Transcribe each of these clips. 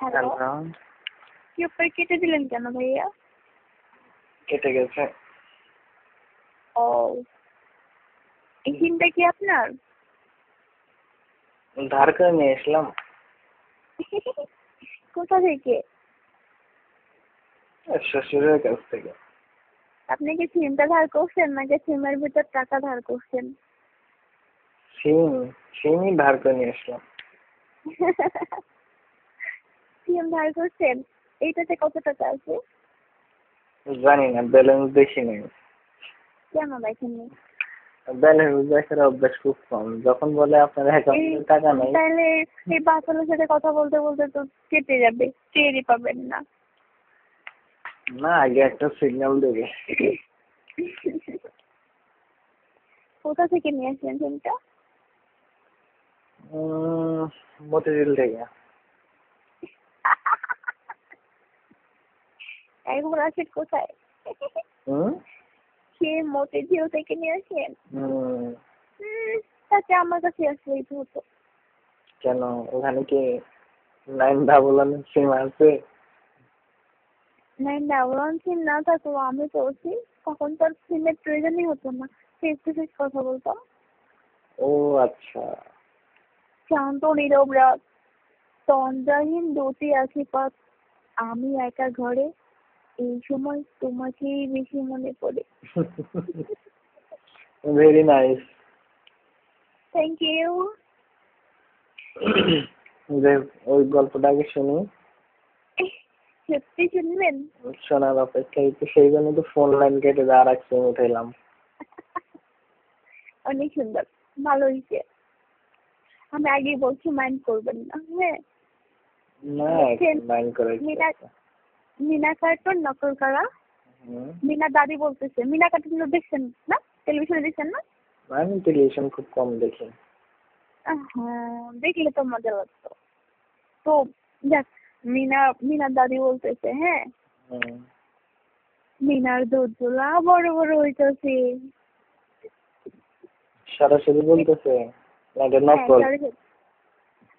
Hello, hello, কি উপরে কেটে দিলেন কেন ভাইয়া? কেটে গেছে। ও, এই সিমটা কি আপনার? ধার করে নিয়ে এসলাম। কোথা থেকে? শ্বশুরের কাছ থেকে। আপনি কি সিমটা ধার করছেন নাকি সিমের ভিতর টাকা ধার করছেন? সিমই ধার করে নিয়ে এসলাম। সিম ধার করছেন? এইটাতে কত টাকা আছে? জানি না, ব্যালেন্স দেখি নাই। কেন দেখেননি? ব্যালেন্স দেখার অভ্যাস খুব কম। যখন বলে আপনার অ্যাকাউন্টে টাকা নাই, তাহলে এই বাচ্চাদের সাথে কথা বলতে বলতে তো কেটে যাবে, টেরই পাবেন না। না আগে একটা সিগন্যাল দেবে। কোথা থেকে নিয়ে আসলেন সিমটা? মতিঝিল থেকে। এখন আসেন কোথায়? হুম সে মতিঝিল থেকে নিয়ে আসেন? হুম, তাতে আমার কাছে আসলেই তো হতো। কেন ওখানে কি 911 সিম আছে? ডাবল সিম না থাকলেও আমি চলছি, তখন তোর সিমের প্রয়োজনই হতো না, ফেস টু ফেস কথা বলতাম। ও আচ্ছা। শান্ত নীরব রাত, তন্দ্রাহীন দুটি আশীর্বাদ, আমি একা ঘরে, এই সময় তোমাকেই বেশি মনে পড়ে। Very nice. Thank you. যে ওই গল্পটা আগে শুনি। সত্যি শুনবেন? শোনার অপেক্ষায় তো, সেই জন্য তো ফোন লাইন কেটে আর এক সিম উঠাইলাম। অনেক সুন্দর, ভালো হয়েছে। আমি আগেই বলছি, মাইন্ড করবেন না। হ্যাঁ, না লাইন করে মিনা কার্টুন নকল করা। মিনা দাদি বলতেছে, মিনা কার্টুন দেখছেন না? টেলিভিশনে দেখছেন না? আমি টেলিভিশন খুব কম দেখি। হ্যাঁ, দেখলে তো মজা লাগতো। তো দেখ, মিনার দাদি বলতেছে, হ্যাঁ, মিনার দুধগুলা বড় বড় হইতেছে। সরাসরি বলতেছে না এটা নকল?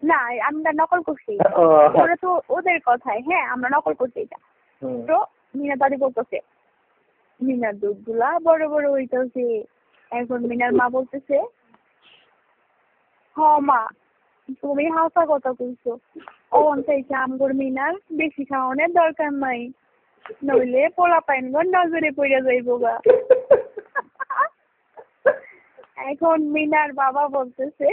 না, আমরা নকল করছি, ওরা তো ওদের কথায়। হ্যাঁ, আমরা নকল করছি এটা। তো মিনার দাদি বলতেছে, মিনার দুধগুলা বড় বড় হইতেছে। এখন মিনার মা বলতেছে, হ মা, তুমি হাসা কথা কইছো। ওন থেকে আমগর মিনার বেশি খাওয়ানোর দরকার নাই, নইলে পোলা পাইনগণ নজরে পড়ে যাইব গা। এখন মিনার বাবা বলতেছে,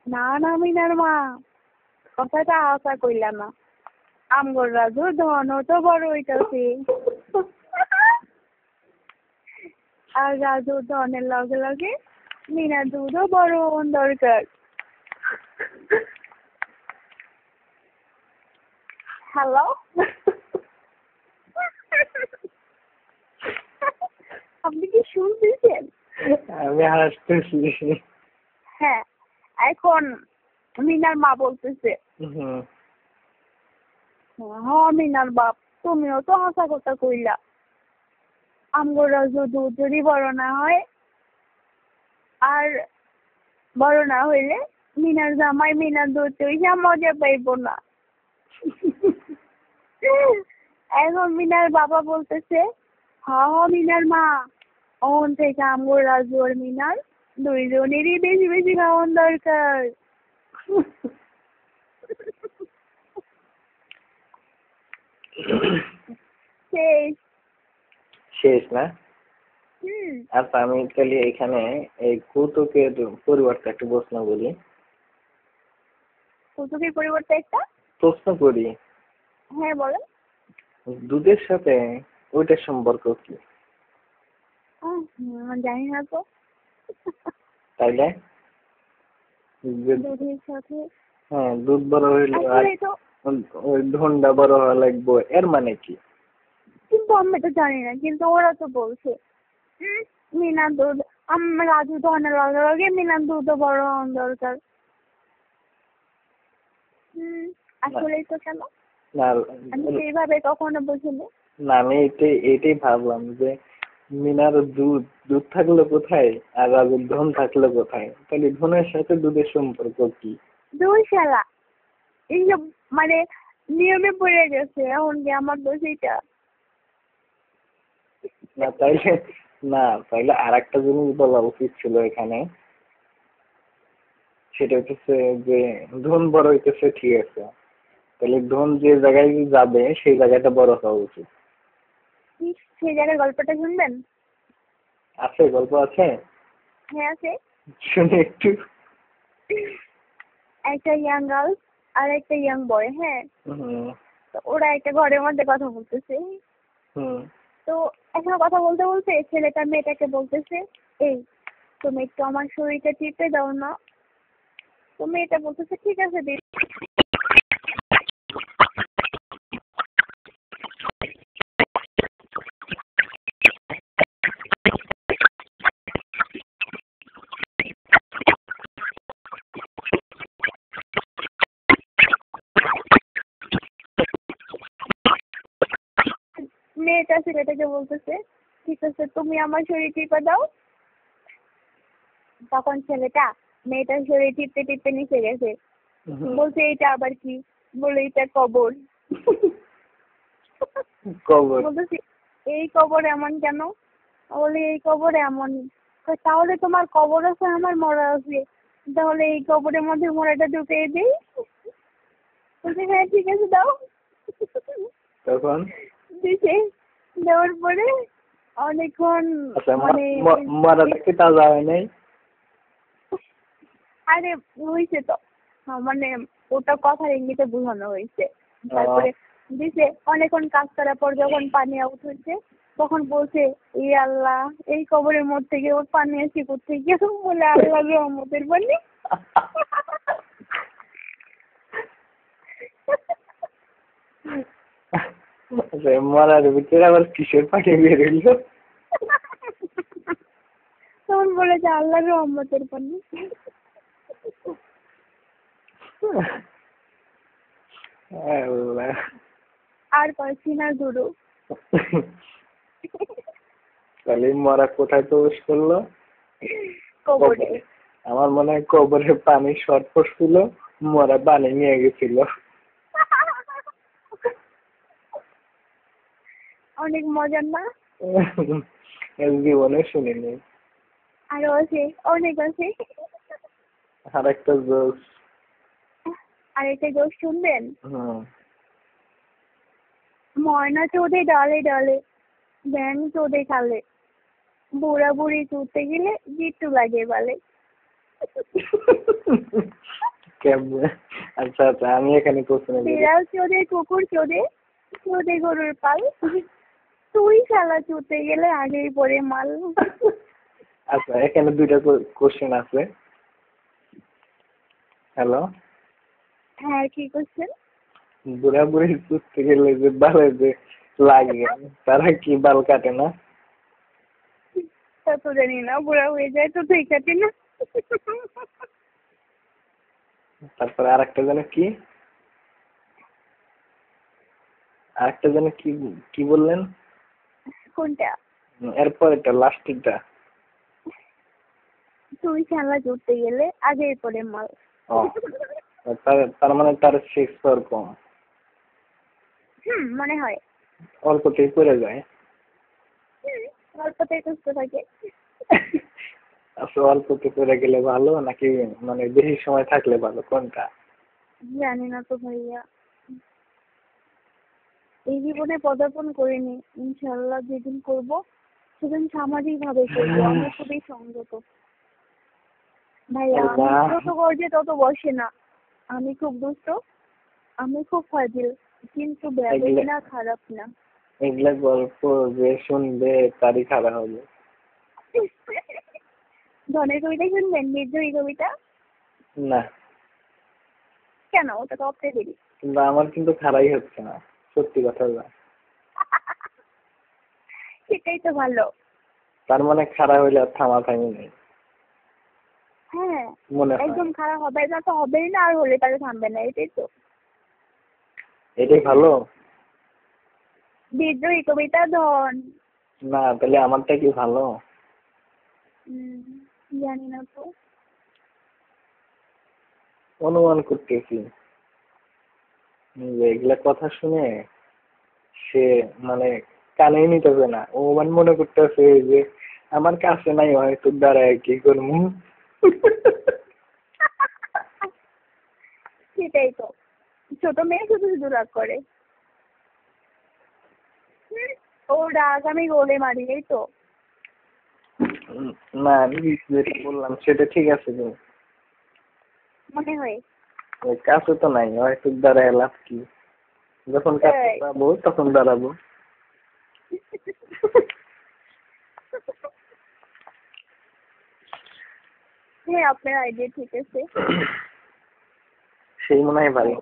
না না মিনার মা, কথাটা হাসা কইলা না, আমগর রাজু ধনও তো বড় হইতাছে। আর রাজু ধনের লগে লগে মিনার দুধও বড় হন দরকার। হ্যালো, আপনি কি শুনতেছেন? আমি হাসতেছি। হ্যাঁ, এখন মিনার মা বলতেছে, মিনার বাপ, তুমিও তো হাসা কথা কইলা, আমগো রাজু দুধ যদি বড় না হয়, আর বড় না হইলে মিনার জামাই মিনার দুধ চইসা মজা পাইব না। এখন মিনার বাবা বলতেছে, মিনার মা, ওন থেকে আমগো রাজু আর মিনার দুইজনেরই বেশি বেশি খাওয়ান দরকার। শেষ না? আচ্ছা, আমি তাহলে এখানে এই কৌতুকের পরিবর্তে একটা প্রশ্ন বলি। কৌতুকের পরিবর্তে একটা প্রশ্ন করি। হ্যাঁ বলেন। দুধের সাথে ওইটার সম্পর্ক কি? জানি না তো। তাইলে দুধের সাথে, হ্যাঁ, দুধ বড় হইলে ওই ধনটা বড় হওয়া লাগবে, এর মানে কি? কিন্তু আমি তো জানি না, কিন্তু ওরা তো বলছে মিনার দুধ, রাজু ধনের লগে লগে মিনার দুধও বড় হওয়া দরকার। আসলেই তো। কেন? না আমি সেইভাবে কখনো বুঝিনি। না, আমি এটাই ভাবলাম যে মিনার দুধ দুধ থাকলো কোথায় আর রাজুর ধন থাকলো কোথায়? তাহলে ধনের সাথে দুধের সম্পর্ক কি? দুই শালা, এইসব মানে নিয়মে পড়ে গেছে, এখন কি আমার দোষ এইটা? না তাইলে না তাইলে আর একটা জিনিস বলা উচিত ছিল এখানে, সেটা হচ্ছে যে ধন বড় হইতেছে ঠিক আছে, তাহলে ধন যে জায়গায় যাবে সেই জায়গাটা বড় হওয়া উচিত। সেই জায়গার গল্পটা শুনবেন? আছে, গল্প আছে? হ্যাঁ আছে। শুনে একটু। একটা ইয়াং গার্ল আর একটা ইয়াং বয়, হ্যাঁ, তো ওরা একটা ঘরের মধ্যে কথা বলতেছে। তো এখন কথা বলতে বলতে ছেলেটা মেয়েটাকে বলতেছে, এই তুমি একটু আমার শরীরটা টিপে দাও না। তো মেয়েটা বলতেছে ঠিক আছে দিদি। মেয়েটা ছেলেটাকে বলতেছে ঠিক আছে তুমি আমার শরীর টিপে দাও। তখন ছেলেটা মেয়েটার শরীর টিপতে টিপতে নিচে গেছে, বলছে এইটা আবার কি? বলে এইটা কবর। বলতেছি এই কবর এমন কেন? বলে এই কবর এমন। তাহলে তোমার কবর আছে আমার মরা আছে, তাহলে এই কবরের মধ্যে মরাটা ঢুকিয়ে দিই। বলছে হ্যাঁ ঠিক আছে দাও। তখন দিছে, দেওয়ার পরে অনেকক্ষণ মানে মারাটাকে তাজা হয় নাই। আরে হয়েছে তো, মানে ওটা কথার ইঙ্গিতে বোঝানো হয়েছে। তারপরে দিছে অনেকক্ষণ কাজ করার পর যখন পানি আউট হয়েছে তখন বলছে ই আল্লাহ এই কবরের মধ্যে থেকে ওর পানি আসি কোথেকে? বলে আল্লাহ রহমতের পানি। মরার ভিতরে আবার কিসের পানি বের হইলো? তখন বলেছে আল্লাহ রহমতের পানি। আর পারছি না গুরু। তাহলে মরা কোথায় প্রবেশ করলো? কবরে। আমার মনে হয় কবরে পানি শর্ট পড়ছিল, মরা পানি নিয়ে গেছিল। অনেক মজার না? জীবনে শুনিনি। আরো আছে, অনেক আছে। আর একটা জোশ। আর একটা জোশ শুনবেন? ময়না চোদে ডালে ডালে, ব্যাং চোদে খালে, বুড়া বুড়ি চুতে গেলে গিট্টু লাগে বলে। আচ্ছা আচ্ছা, আমি এখানে প্রশ্ন করি। বিড়াল চোদে কুকুর চোদে, চোদে গরুর পাল, তুই শালা চুতে গেলে আগেই পড়ে মাল। আচ্ছা এখানে দুইটা কোশ্চেন আছে। হ্যালো, হ্যাঁ কি করছেন? বুড়া বুড়ি চুতে গেলে যে বালে যে লাগে, তারা কি বাল কাটে না? তা তো জানি না, বুড়া হয়ে যায় তো তুই কাটি না। তারপরে আরেকটা যেন কি, আরেকটা যেন কি কি বললেন? কোনটা? এরপর এটা লাস্টেরটা। তুই শালা চুতে গেলে আগেই পড়ে মাল। তার মানে তার সেক্স পাওয়ার কম। মনে হয় অল্পতেই পড়ে যায়। অল্পতেই সুস্থ থাকে। আসলে অল্পতে পড়ে গেলে ভালো নাকি মানে বেশি সময় থাকলে ভালো, কোনটা? জানি না তো ভাইয়া, এই জীবনে পদার্পণ করিনি। ইনশাআল্লাহ যেদিন করবো সেদিন সামাজিক ভাবে করবো। আমি খুবই সংযত ভাইয়া, আমি যত গর্জে তত বসে না। আমি খুব দুষ্ট, আমি খুব ফাজিল, কিন্তু ব্যবহার না খারাপ না। এগুলা গল্প যে শুনবে তারই খারাপ হবে। ধনের কবিতা শুনবেন? নির্জয়ী কবিতা? না। কেন? ওটা তো অপরে দিবি। কিন্তু আমার কিন্তু খারাই হচ্ছে না, সত্যি কথা বলা। সেটাই তো ভালো। তার মানে খারাপ হইলে আর থামাথামি নেই। হ্যাঁ মনে হয় একদম খারাপ হবে না তো হবেই না, আর হলে তাহলে থামবে না, এটাই তো। এটাই ভালো। বিদ্রোহী কবিতা ধন। না তাহলে আমারটা কি ভালো? জানি না তো, অনুমান করতেছি। এগুলা কথা শুনে সে মানে কানেই নিতেছে না, ও মানে মনে করতেছে যে আমার কাছে নাই, হয়তো দাঁড়ায় কি করবো। সেটাই তো, ছোট মেয়ে শুধু শুধু রাগ করে। ও রাগ আমি গোলে মারি, এই তো। না আমি যেটা বললাম সেটা ঠিক আছে, কিন্তু মনে হয় ওই কাছে তো নাই, হয়তো দাঁড়ায় লাভ কি, যখন কাছে পাবো তখন দাঁড়াবো। হ্যাঁ, আপনার আইডিয়া ঠিক আছে। সেই মনে হয় ভালো।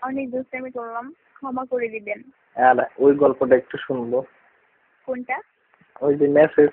অনেক দুষ্টামি করলাম, ক্ষমা করে দিবেন। আর ওই গল্পটা একটু শুনবো। কোনটা? ওই যে মেসেজ